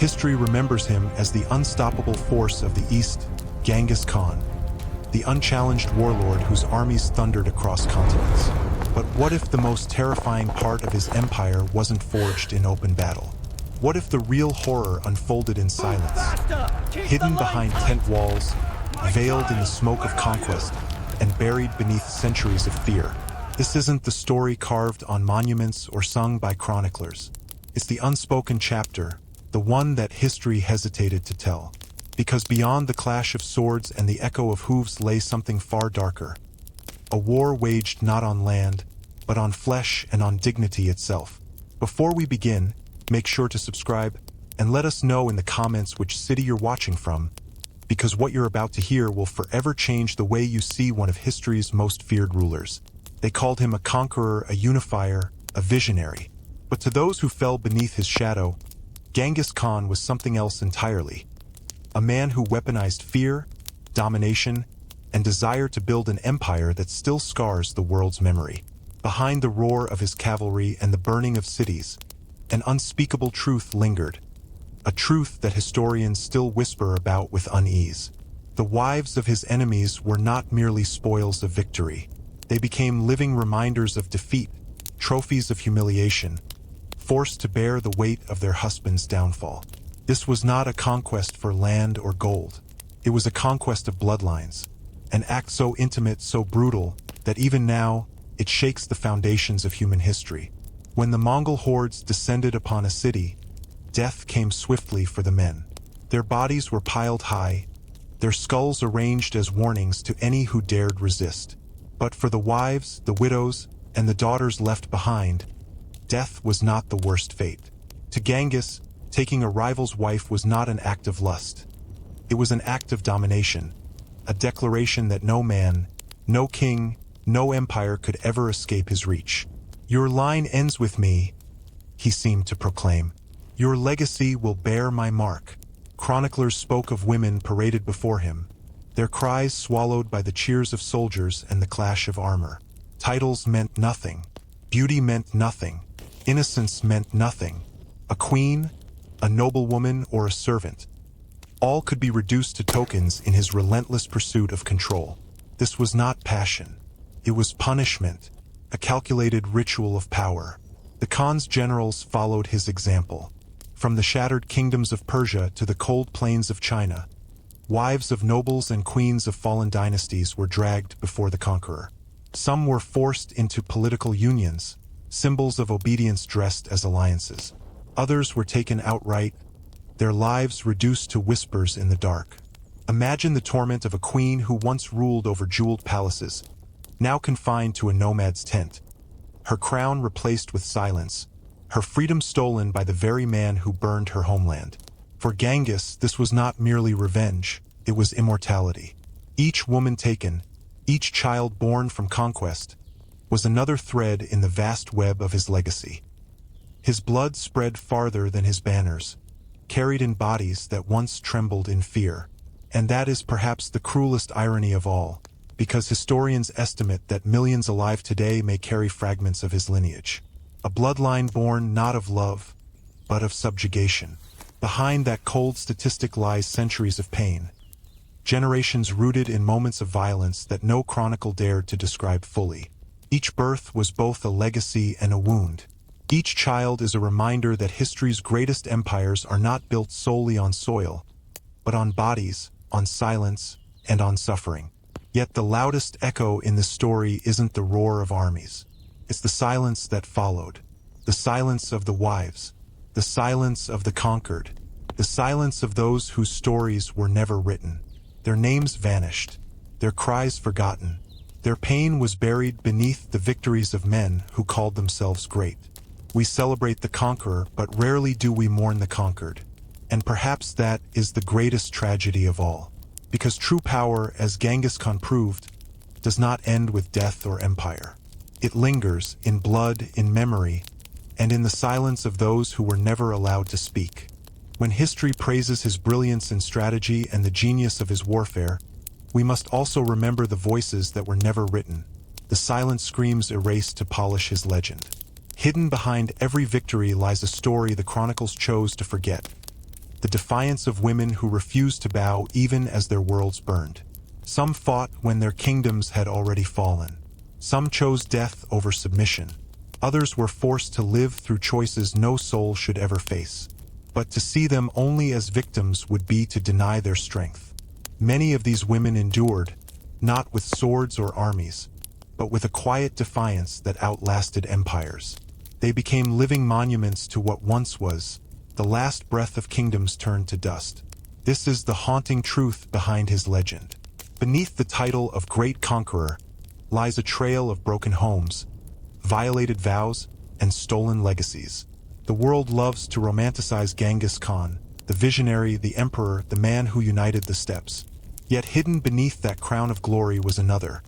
History remembers him as the unstoppable force of the East, Genghis Khan, the unchallenged warlord whose armies thundered across continents. But what if the most terrifying part of his empire wasn't forged in open battle? What if the real horror unfolded in silence, hidden behind tent walls, veiled in the smoke of conquest, and buried beneath centuries of fear? This isn't the story carved on monuments or sung by chroniclers. It's the unspoken chapter, the one that history hesitated to tell. Because beyond the clash of swords and the echo of hooves lay something far darker. A war waged not on land, but on flesh and on dignity itself. Before we begin, make sure to subscribe and let us know in the comments which city you're watching from, because what you're about to hear will forever change the way you see one of history's most feared rulers. They called him a conqueror, a unifier, a visionary. But to those who fell beneath his shadow, Genghis Khan was something else entirely. A man who weaponized fear, domination, and desire to build an empire that still scars the world's memory. Behind the roar of his cavalry and the burning of cities, an unspeakable truth lingered. A truth that historians still whisper about with unease. The wives of his enemies were not merely spoils of victory. They became living reminders of defeat, trophies of humiliation, forced to bear the weight of their husband's downfall. This was not a conquest for land or gold. It was a conquest of bloodlines, an act so intimate, so brutal, that even now, it shakes the foundations of human history. When the Mongol hordes descended upon a city, death came swiftly for the men. Their bodies were piled high, their skulls arranged as warnings to any who dared resist. But for the wives, the widows, and the daughters left behind, death was not the worst fate. To Genghis, taking a rival's wife was not an act of lust. It was an act of domination, a declaration that no man, no king, no empire could ever escape his reach. "Your line ends with me," he seemed to proclaim. "Your legacy will bear my mark." Chroniclers spoke of women paraded before him, their cries swallowed by the cheers of soldiers and the clash of armor. Titles meant nothing. Beauty meant nothing. Innocence meant nothing. A queen, a noblewoman, or a servant, all could be reduced to tokens in his relentless pursuit of control. This was not passion. It was punishment, a calculated ritual of power. The Khan's generals followed his example. From the shattered kingdoms of Persia to the cold plains of China, wives of nobles and queens of fallen dynasties were dragged before the conqueror. Some were forced into political unions, symbols of obedience dressed as alliances. Others were taken outright, their lives reduced to whispers in the dark. Imagine the torment of a queen who once ruled over jeweled palaces, now confined to a nomad's tent. Her crown replaced with silence, her freedom stolen by the very man who burned her homeland. For Genghis, this was not merely revenge, it was immortality. Each woman taken, each child born from conquest, was another thread in the vast web of his legacy. His blood spread farther than his banners, carried in bodies that once trembled in fear. And that is perhaps the cruelest irony of all, because historians estimate that millions alive today may carry fragments of his lineage. A bloodline born not of love, but of subjugation. Behind that cold statistic lies centuries of pain, generations rooted in moments of violence that no chronicle dared to describe fully. Each birth was both a legacy and a wound. Each child is a reminder that history's greatest empires are not built solely on soil, but on bodies, on silence, and on suffering. Yet the loudest echo in this story isn't the roar of armies. It's the silence that followed. The silence of the wives. The silence of the conquered. The silence of those whose stories were never written. Their names vanished. Their cries forgotten. Their pain was buried beneath the victories of men who called themselves great. We celebrate the conqueror, but rarely do we mourn the conquered. And perhaps that is the greatest tragedy of all. Because true power, as Genghis Khan proved, does not end with death or empire. It lingers in blood, in memory, and in the silence of those who were never allowed to speak. When history praises his brilliance in strategy and the genius of his warfare, we must also remember the voices that were never written, the silent screams erased to polish his legend. Hidden behind every victory lies a story the chronicles chose to forget. the defiance of women who refused to bow even as their worlds burned. Some fought when their kingdoms had already fallen. Some chose death over submission. Others were forced to live through choices no soul should ever face. But to see them only as victims would be to deny their strength. Many of these women endured, not with swords or armies, but with a quiet defiance that outlasted empires. They became living monuments to what once was, the last breath of kingdoms turned to dust. This is the haunting truth behind his legend. Beneath the title of Great Conqueror lies a trail of broken homes, violated vows, and stolen legacies. The world loves to romanticize Genghis Khan, the visionary, the emperor, the man who united the steppes. Yet hidden beneath that crown of glory was another,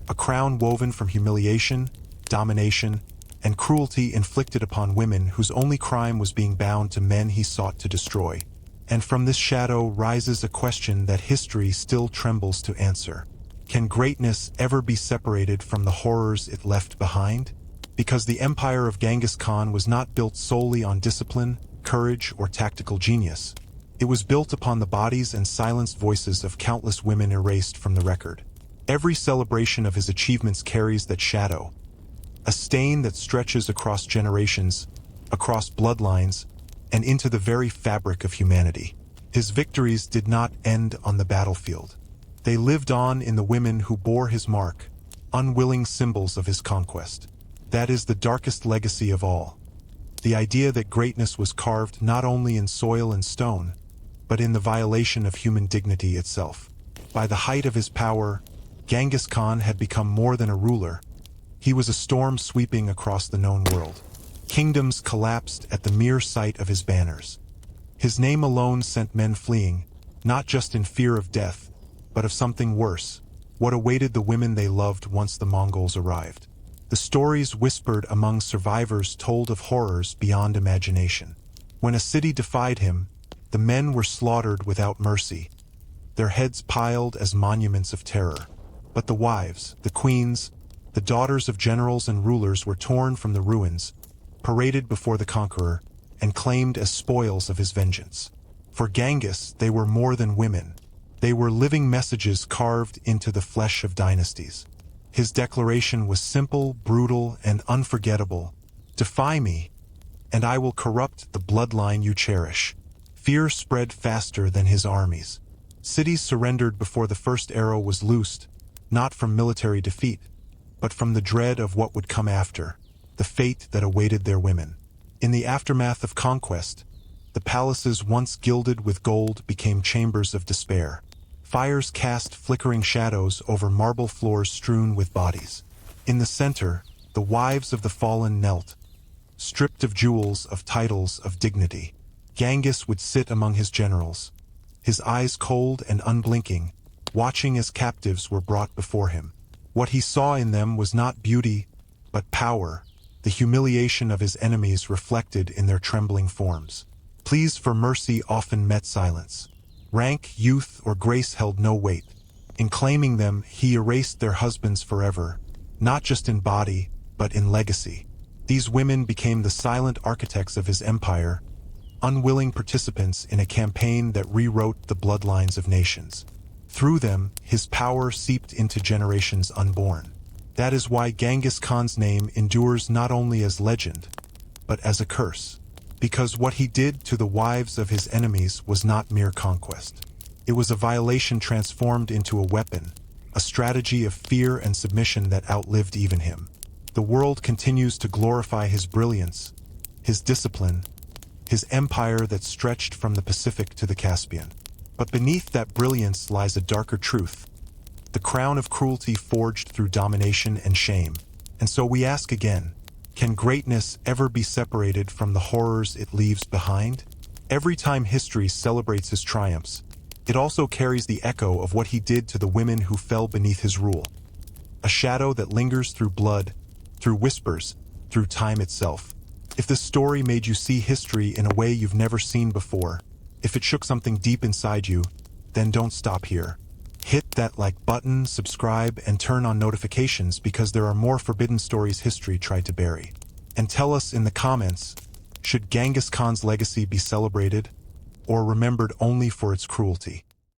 a crown woven from humiliation, domination, and cruelty inflicted upon women whose only crime was being bound to men he sought to destroy. And from this shadow rises a question that history still trembles to answer. Can greatness ever be separated from the horrors it left behind? Because the empire of Genghis Khan was not built solely on discipline, courage, or tactical genius. It was built upon the bodies and silenced voices of countless women erased from the record. Every celebration of his achievements carries that shadow, a stain that stretches across generations, across bloodlines, and into the very fabric of humanity. His victories did not end on the battlefield. They lived on in the women who bore his mark, unwilling symbols of his conquest. That is the darkest legacy of all. The idea that greatness was carved not only in soil and stone, but in the violation of human dignity itself. By the height of his power, Genghis Khan had become more than a ruler. He was a storm sweeping across the known world. Kingdoms collapsed at the mere sight of his banners. His name alone sent men fleeing, not just in fear of death, but of something worse, what awaited the women they loved once the Mongols arrived. The stories whispered among survivors told of horrors beyond imagination. When a city defied him, the men were slaughtered without mercy, their heads piled as monuments of terror. But the wives, the queens, the daughters of generals and rulers were torn from the ruins, paraded before the conqueror, and claimed as spoils of his vengeance. For Genghis, they were more than women. They were living messages carved into the flesh of dynasties. His declaration was simple, brutal, and unforgettable. Defy me, and I will corrupt the bloodline you cherish. Fear spread faster than his armies. Cities surrendered before the first arrow was loosed, not from military defeat, but from the dread of what would come after, the fate that awaited their women. In the aftermath of conquest, the palaces once gilded with gold became chambers of despair. Fires cast flickering shadows over marble floors strewn with bodies. In the center, the wives of the fallen knelt, stripped of jewels, of titles, of dignity. Genghis would sit among his generals, his eyes cold and unblinking, watching as captives were brought before him. What he saw in them was not beauty, but power, the humiliation of his enemies reflected in their trembling forms. Pleas for mercy often met silence. Rank, youth, or grace held no weight. In claiming them, he erased their husbands forever, not just in body, but in legacy. These women became the silent architects of his empire, unwilling participants in a campaign that rewrote the bloodlines of nations. Through them, his power seeped into generations unborn. That is why Genghis Khan's name endures not only as legend, but as a curse. Because what he did to the wives of his enemies was not mere conquest. It was a violation transformed into a weapon, a strategy of fear and submission that outlived even him. The world continues to glorify his brilliance, his discipline, his empire that stretched from the Pacific to the Caspian. But beneath that brilliance lies a darker truth, the crown of cruelty forged through domination and shame. And so we ask again, can greatness ever be separated from the horrors it leaves behind? Every time history celebrates his triumphs, it also carries the echo of what he did to the women who fell beneath his rule. A shadow that lingers through blood, through whispers, through time itself. If this story made you see history in a way you've never seen before, if it shook something deep inside you, then don't stop here. Hit that like button, subscribe, and turn on notifications because there are more forbidden stories history tried to bury. And tell us in the comments, should Genghis Khan's legacy be celebrated, or remembered only for its cruelty.